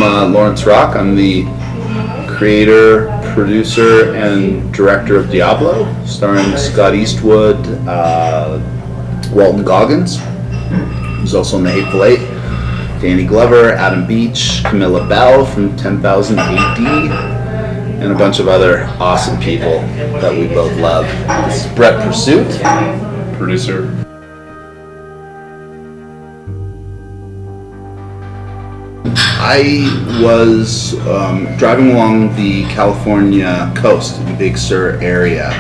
Lawrence Roeck. I'm the creator, producer, and director of Diablo, starring Scott Eastwood, Walton Goggins, who's also in The Hateful Eight, Danny Glover, Adam Beach, Camilla Bell from 10,000 AD, and a bunch of other awesome people that we both love. This is Bret Pursuit, producer. I was driving along the California coast, the Big Sur area,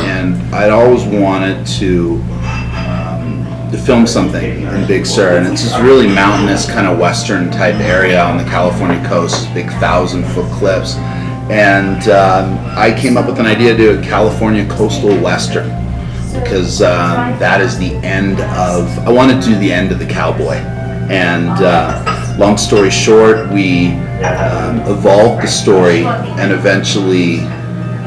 and I'd always wanted to film something in Big Sur, and it's this really mountainous kind of western type area on the California coast, big 1,000-foot cliffs, and I came up with an idea to do a California coastal western, because that is the end of, I wanted to do the end of the cowboy, and long story short, we evolved the story and eventually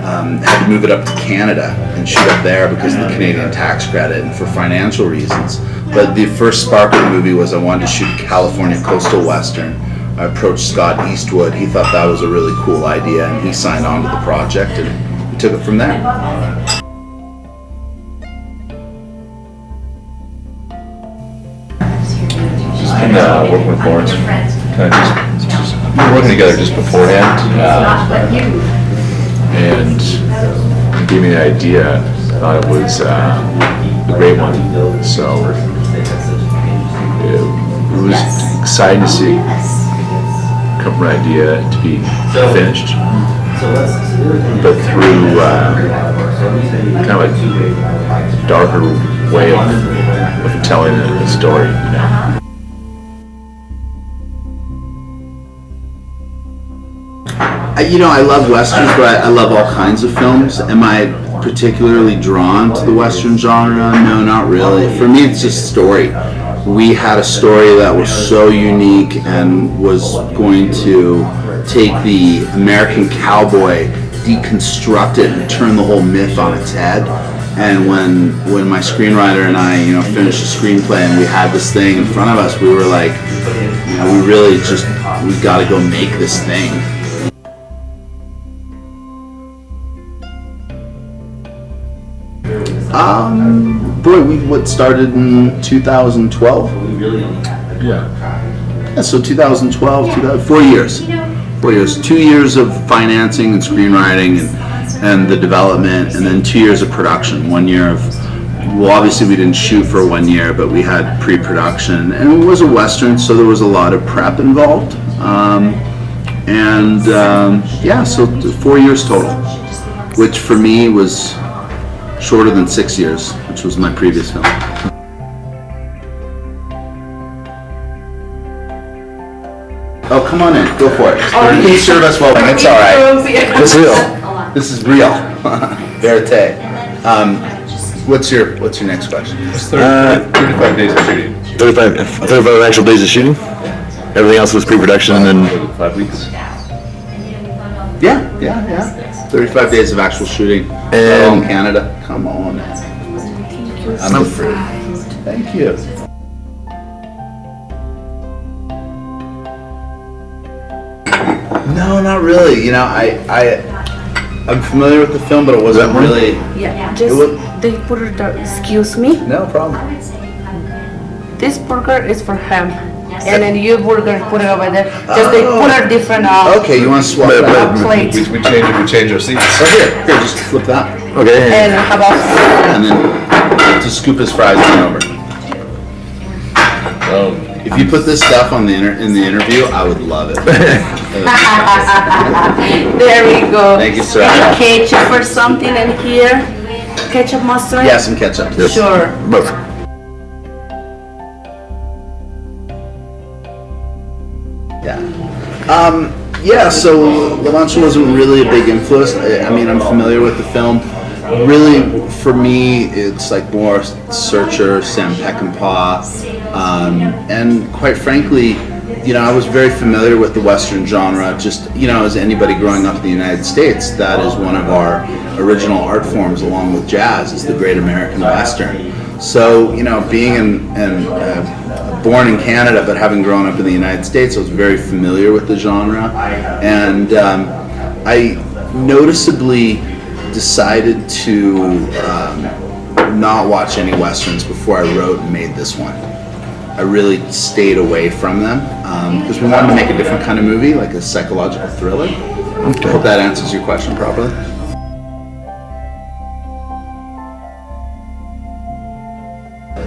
had to move it up to Canada and shoot up there because of the Canadian tax credit and for financial reasons. But the first spark of the movie was I wanted to shoot a California coastal western. I approached Scott Eastwood. He thought that was a really cool idea, and he signed on to the project, and we took it from there. Working with Lawrence, kind of just we were working together just beforehand, and he gave me the idea. I thought it was a great one, so it was exciting to see come from an idea to be finished, but through kind of a darker way of telling a story. I love westerns, but I love all kinds of films. Am I particularly drawn to the western genre? No, not really. For me, it's just story. We had a story that was so unique and was going to take the American cowboy, deconstruct it, and turn the whole myth on its head. And when my screenwriter and I, finished the screenplay and we had this thing in front of us, we were like, we got to go make this thing. We started in 2012. Yeah. So 2012, 4 years. 4 years. 2 years of financing and screenwriting and the development, and then 2 years of production. 1 year of, obviously we didn't shoot for 1 year, but we had pre-production, and it was a western, so there was a lot of prep involved. So 4 years total, which for me was shorter than 6 years, which was my previous film. Oh, come on in, go for it. You can serve us well, it's all right. This is real. This is real. Verite. What's your next question? 35 days of shooting. 35 actual days of shooting? Everything else was pre-production and then 5 weeks. Yeah. 35 days of actual shooting. All in Canada. Come on. I'm free. Thank you. No, not really. I'm familiar with the film, but it wasn't really. Yeah, just they put it there. Excuse me. No problem. This burger is for him, and then your burger put it over there. Just they put a different. Okay, you want to swap that? Plate. We change our seats. Oh, here, just flip that. okay. And how about? And then to scoop his fries on over. If you put this stuff on in the interview, I would love it. There we go. Thank you, sir. And ketchup or something in here. Ketchup, mustard. Yeah, some ketchup. Yes. Sure. Both. So La Mancha wasn't really a big influence. I'm familiar with the film. Really, for me, it's like more Searcher, Sam Peckinpah, and quite frankly, I was very familiar with the Western genre. Just, as anybody growing up in the United States, that is one of our original art forms, along with jazz, is the Great American Western. So, being in a born in Canada, but having grown up in the United States, I was very familiar with the genre, and I noticeably decided to not watch any westerns before I wrote and made this one. I really stayed away from them because we wanted to make a different kind of movie, like a psychological thriller. I hope that answers your question properly.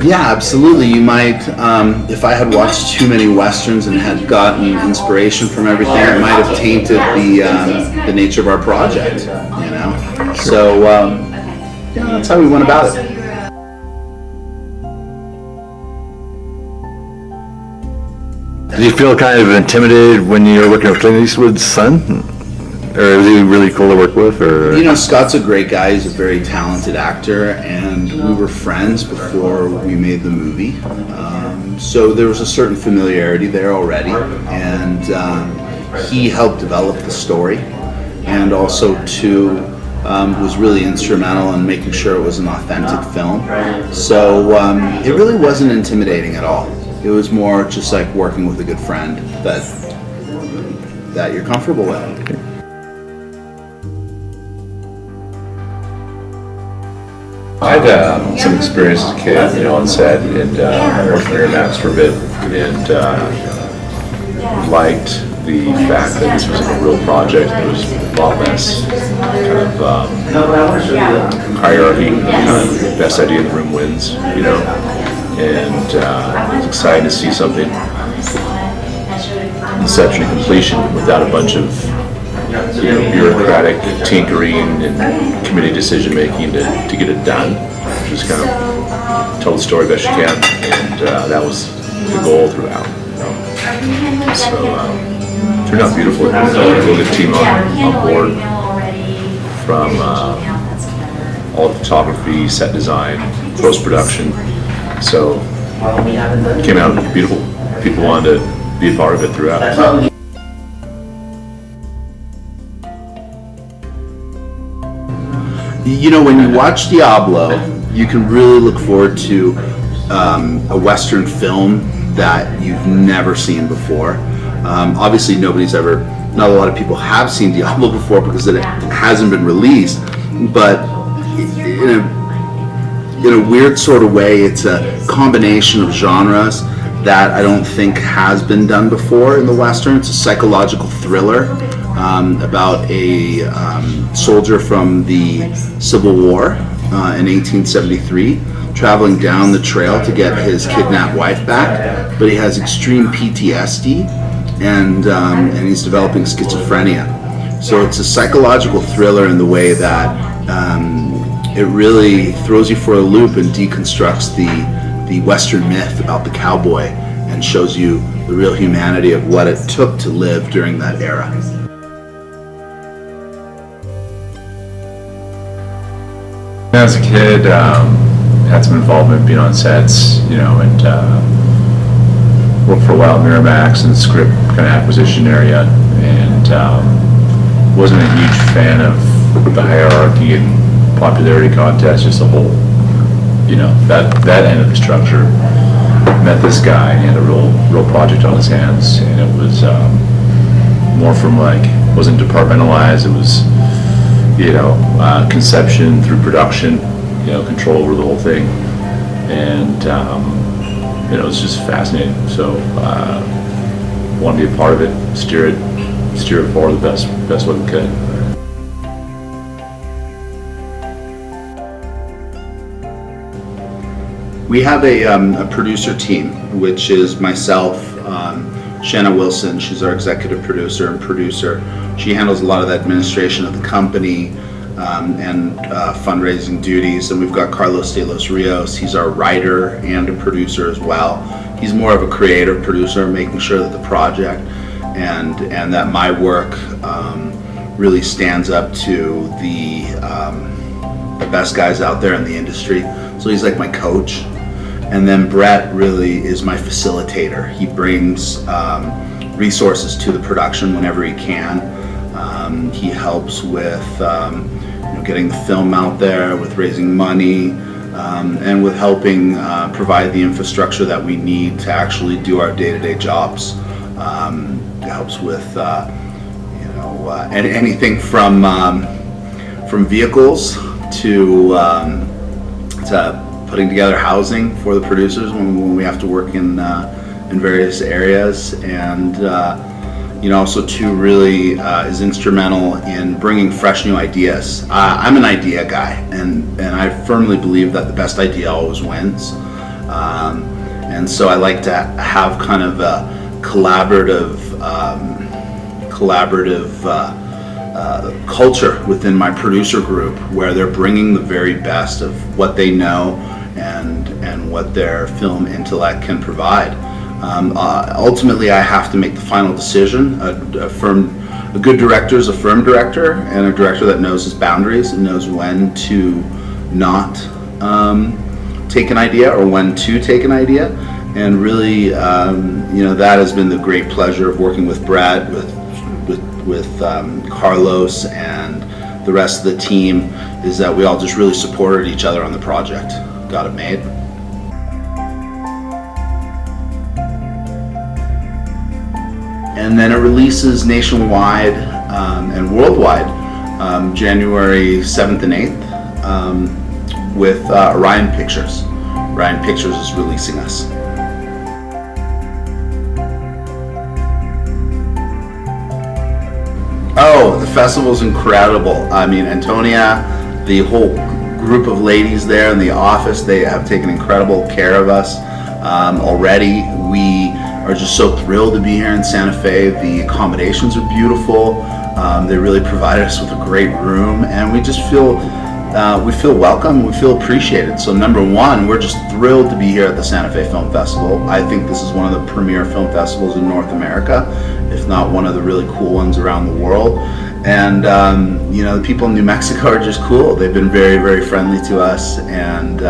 Yeah, absolutely. You might, if I had watched too many westerns and had gotten inspiration from everything, it might have tainted the nature of our project. You know, so yeah, that's how we went about it. Did you feel kind of intimidated when you were working with Clint Eastwood's son? Or was he really cool to work with? Or You know, Scott's a great guy. He's a very talented actor, and we were friends before we made the movie. So there was a certain familiarity there already, and he helped develop the story, and also too was really instrumental in making sure it was an authentic film. So it really wasn't intimidating at all. It was more just like working with a good friend that you're comfortable with. I had some experience as a kid, you know, on set, and worked for Miramax for a bit, and liked the fact that this was a real project. There was a lot less kind of hierarchy, kind of best idea in the room wins, you know, and I was excited to see something inception and completion without a bunch of bureaucratic tinkering and committee decision making to get it done. Just kind of tell the story best you can, and that was the goal throughout. So turned out beautifully. We had a really good team on board, from all the photography, set design, post production. So it came out beautiful. People wanted to be a part of it throughout. You know, when you watch Diablo, you can really look forward to a Western film that you've never seen before. Obviously, not a lot of people have seen Diablo before because it hasn't been released, but in a weird sort of way, it's a combination of genres that I don't think has been done before in the Western. It's a psychological thriller about a soldier from the Civil War in 1873, traveling down the trail to get his kidnapped wife back, but he has extreme PTSD and he's developing schizophrenia. So it's a psychological thriller in the way that it really throws you for a loop and deconstructs the Western myth about the cowboy and shows you the real humanity of what it took to live during that era. As a kid, had some involvement being on sets, you know, and worked for a while at Miramax in the script kind of acquisition area, and wasn't a huge fan of the hierarchy and popularity contest, just the whole, you know, that end of the structure. Met this guy, and he had a real project on his hands, and it was more from like, wasn't departmentalized, it was, you know, conception through production, you know, control over the whole thing, and you know, it's just fascinating. So want to be a part of it, steer it forward the best way we could. We have a producer team, which is myself, Shanna Wilson. She's our executive producer and producer. She handles a lot of the administration of the company and fundraising duties. And we've got Carlos de los Rios. He's our writer and a producer as well. He's more of a creative producer, making sure that the project and that my work really stands up to the best guys out there in the industry. So he's like my coach. And then Bret really is my facilitator. He brings resources to the production whenever he can. He helps with getting the film out there, with raising money, and with helping provide the infrastructure that we need to actually do our day-to-day jobs. It helps with anything from vehicles to putting together housing for the producers when we have to work in various areas, and also too really is instrumental in bringing fresh new ideas. I'm an idea guy, and I firmly believe that the best idea always wins. And so I like to have kind of a collaborative culture within my producer group, where they're bringing the very best of what they know and what their film intellect can provide. Ultimately, I have to make the final decision. A good director is a firm director, and a director that knows his boundaries and knows when to not take an idea or when to take an idea. And really, that has been the great pleasure of working with Bret, with Carlos, and the rest of the team, is that we all just really supported each other on the project, got it made. And then it releases nationwide and worldwide January 7th and 8th with Orion Pictures. Orion Pictures is releasing us. Oh, the festival's incredible. I mean, Antonia, the whole group of ladies there in the office, they have taken incredible care of us already. We are just so thrilled to be here in Santa Fe. The accommodations are beautiful. They really provided us with a great room, and we just feel welcome. We feel appreciated. So number one, we're just thrilled to be here at the Santa Fe Film Festival. I think this is one of the premier film festivals in North America, if not one of the really cool ones around the world. And the people in New Mexico are just cool. They've been very, very friendly to us and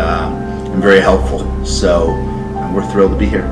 very helpful. So we're thrilled to be here.